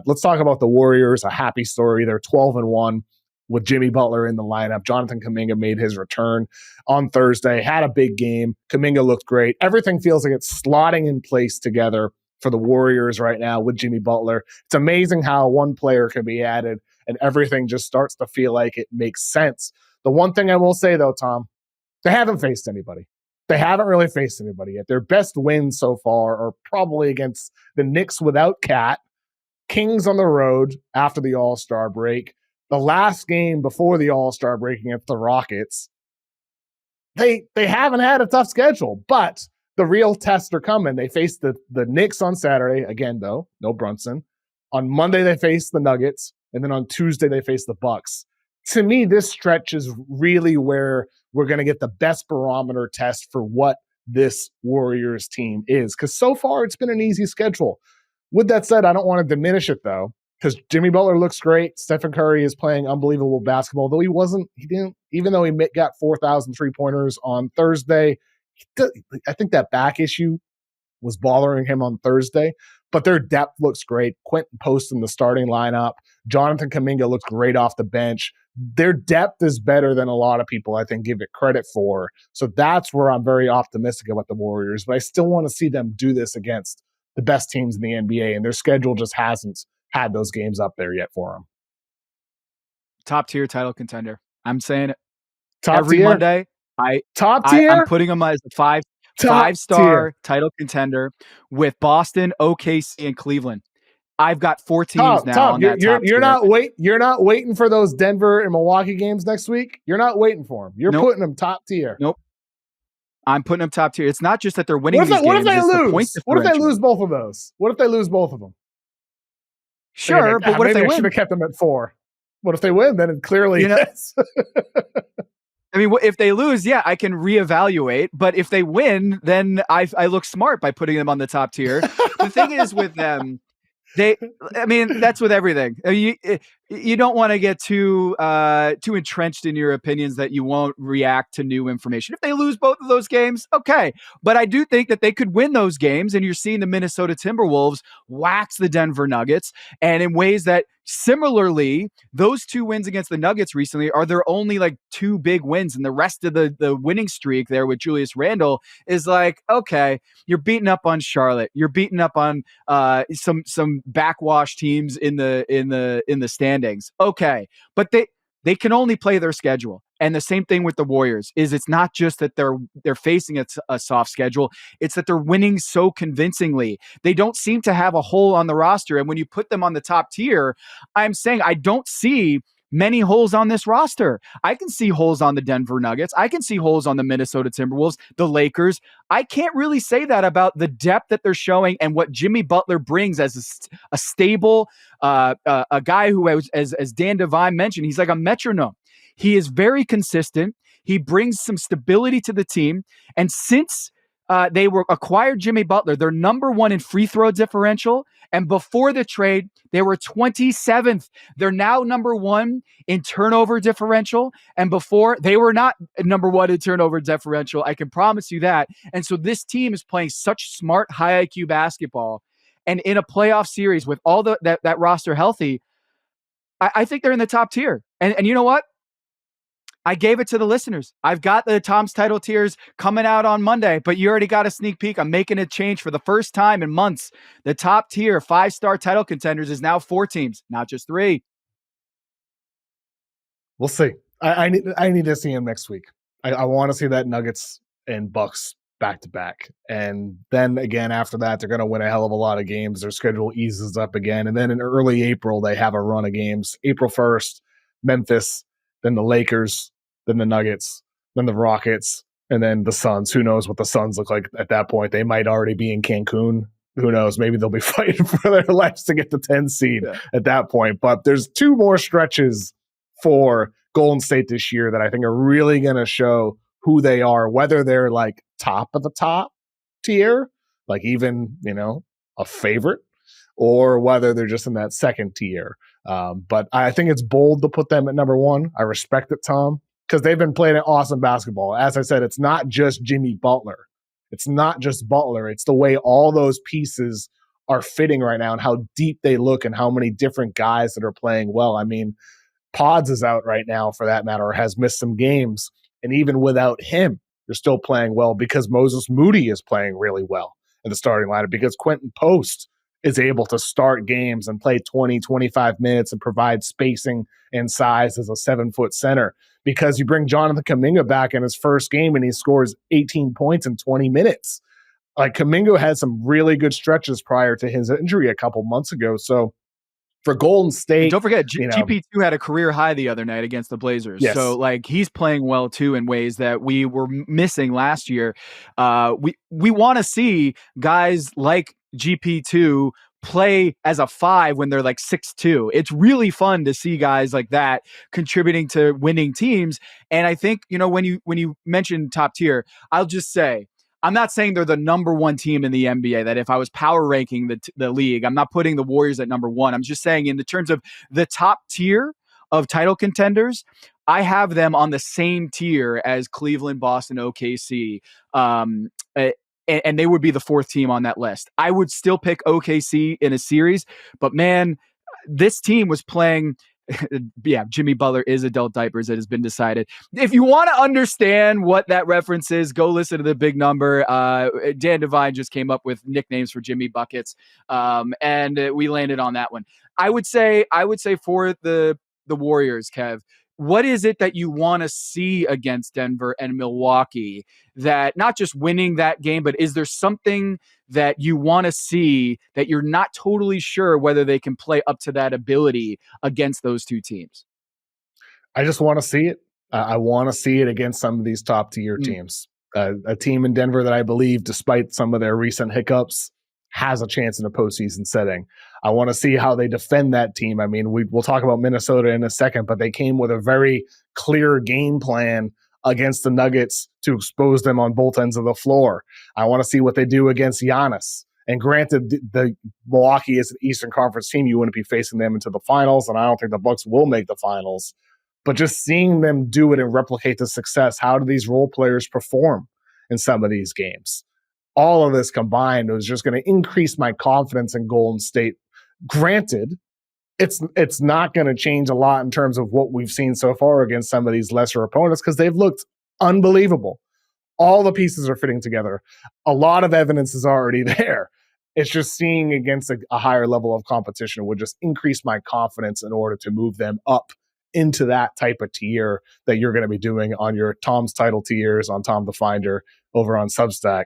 Let's talk about the Warriors, a happy story. They're 12-1 with Jimmy Butler in the lineup. Jonathan Kuminga made his return on Thursday, had a big game. Kuminga looked great. Everything feels like it's slotting in place together for the Warriors right now with Jimmy Butler. It's amazing how one player can be added and everything just starts to feel like it makes sense. The one thing I will say, though, Tom, they haven't faced anybody. They haven't really faced anybody yet. Their best wins so far are probably against the Knicks without Cat, Kings on the road after the All-Star break, the last game before the All-Star break against the Rockets. They haven't had a tough schedule, but the real tests are coming. They faced the Knicks on Saturday. Again, though, no Brunson. On Monday, they faced the Nuggets. And then on Tuesday, they faced the Bucks. To me, this stretch is really where we're going to get the best barometer test for what this Warriors team is. Because so far, it's been an easy schedule. With that said, I don't want to diminish it, though, because Jimmy Butler looks great. Stephen Curry is playing unbelievable basketball, though even though he got 4,000 three-pointers on Thursday, I think that back issue was bothering him on Thursday, but their depth looks great. Quentin Post in the starting lineup. Jonathan Kuminga looks great off the bench. Their depth is better than a lot of people, I think, give it credit for. So that's where I'm very optimistic about the Warriors, but I still want to see them do this against the best teams in the NBA, and their schedule just hasn't had those games up there yet for them. Top tier title contender. I'm saying it. Top every tier? Monday. Top tier? I'm putting them as a five-star title contender with Boston, OKC, and Cleveland. I've got 4 teams now on that top tier. You're not waiting for those Denver and Milwaukee games next week. You're not waiting for them. You're putting them top tier. Nope. I'm putting them top tier. It's not just that they're winning these games. What if they lose? The point what if they lose both of those? What if they lose both of them? Sure, but what if they win? I should have kept them at 4. What if they win? Then it clearly is. I mean, if they lose, yeah, I can reevaluate. But if they win, then I look smart by putting them on the top tier. The thing is with them, that's with everything. You don't want to get too entrenched in your opinions that you won't react to new information. If they lose both of those games, okay. But I do think that they could win those games, and you're seeing the Minnesota Timberwolves wax the Denver Nuggets, and in ways that similarly, those 2 wins against the Nuggets recently are their only 2 big wins, and the rest of the winning streak there with Julius Randle is okay, you're beating up on Charlotte, you're beating up on some backwash teams in the standings. Okay, but they can only play their schedule. And the same thing with the Warriors is it's not just that they're facing a soft schedule. It's that they're winning so convincingly. They don't seem to have a hole on the roster. And when you put them on the top tier, I'm saying I don't see many holes on this roster. I can see holes on the Denver Nuggets. I can see holes on the Minnesota Timberwolves, the Lakers. I can't really say that about the depth that they're showing and what Jimmy Butler brings as a stable, a guy who, as Dan Devine mentioned, he's like a metronome. He is very consistent. He brings some stability to the team. And since they acquired Jimmy Butler, they're number 1 in free throw differential. And before the trade, they were 27th. They're now number 1 in turnover differential. And before, they were not number 1 in turnover differential. I can promise you that. And so this team is playing such smart, high IQ basketball. And in a playoff series with all that roster healthy, I think they're in the top tier. And you know what? I gave it to the listeners. I've got the Tom's title tiers coming out on Monday, but you already got a sneak peek. I'm making a change for the first time in months. The top tier 5-star title contenders is now 4 teams, not just 3. We'll see. I need to see him next week. I want to see that Nuggets and Bucks back to back. And then again, after that, they're going to win a hell of a lot of games. Their schedule eases up again. And then in early April, they have a run of games. April 1st, Memphis, then the Lakers, then the Nuggets, then the Rockets, and then the Suns. Who knows what the Suns look like at that point? They might already be in Cancun. Who knows? Maybe they'll be fighting for their lives to get the 10 seed at that point. But there's 2 more stretches for Golden State this year that I think are really going to show who they are, whether they're top of the top tier, even, a favorite, or whether they're just in that second tier. But I think it's bold to put them at number 1. I respect it, Tom, because they've been playing awesome basketball. As I said, it's not just Jimmy Butler. It's not just Butler. It's the way all those pieces are fitting right now and how deep they look and how many different guys that are playing well. I mean, Pods is out right now for that matter, or has missed some games. And even without him, you're still playing well because Moses Moody is playing really well in the starting lineup because Quentin Post is able to start games and play 20, 25 minutes and provide spacing and size as a 7-foot center. Because you bring Jonathan Kuminga back in his first game and he scores 18 points in 20 minutes. Like Kuminga had some really good stretches prior to his injury a couple months ago. So for Golden State, and don't forget, GP2 had a career high the other night against the Blazers. Yes. So like he's playing well too in ways that we were missing last year. We want to see guys like GP2 play as a 5 when they're like 6'2". It's really fun to see guys like that contributing to winning teams. And I think, when you mention top tier, I'll just say, I'm not saying they're the number one team in the NBA, that if I was power ranking the league, I'm not putting the Warriors at number one. I'm just saying in the terms of the top tier of title contenders, I have them on the same tier as Cleveland, Boston, OKC. And they would be the 4th team on that list. I would still pick OKC in a series, but man, this team was playing. Yeah, Jimmy Butler is adult diapers. It has been decided. If you want to understand what that reference is, go listen to the big number. Dan Devine just came up with nicknames for Jimmy Buckets, and we landed on that one. I would say for the Warriors, Kev, what is it that you want to see against Denver and Milwaukee, that not just winning that game, but is there something that you want to see that you're not totally sure whether they can play up to that ability against those two teams? I just want to see it. I want to see it against some of these top tier teams. A team in Denver that I believe, despite some of their recent hiccups, has a chance in a postseason setting. I want to see how they defend that team. I mean, we'll talk about Minnesota in a second, but they came with a very clear game plan against the Nuggets to expose them on both ends of the floor. I want to see what they do against Giannis. And granted, the Milwaukee is an Eastern Conference team. You wouldn't be facing them into the finals, and I don't think the Bucks will make the finals. But just seeing them do it and replicate the success, how do these role players perform in some of these games? All of this combined was just going to increase my confidence in Golden State. Granted, it's not going to change a lot in terms of what we've seen so far against some of these lesser opponents because they've looked unbelievable. All the pieces are fitting together. A lot of evidence is already there. It's just seeing against a higher level of competition would just increase my confidence in order to move them up into that type of tier that you're going to be doing on your Tom's Title tiers on Tom the Finder over on Substack.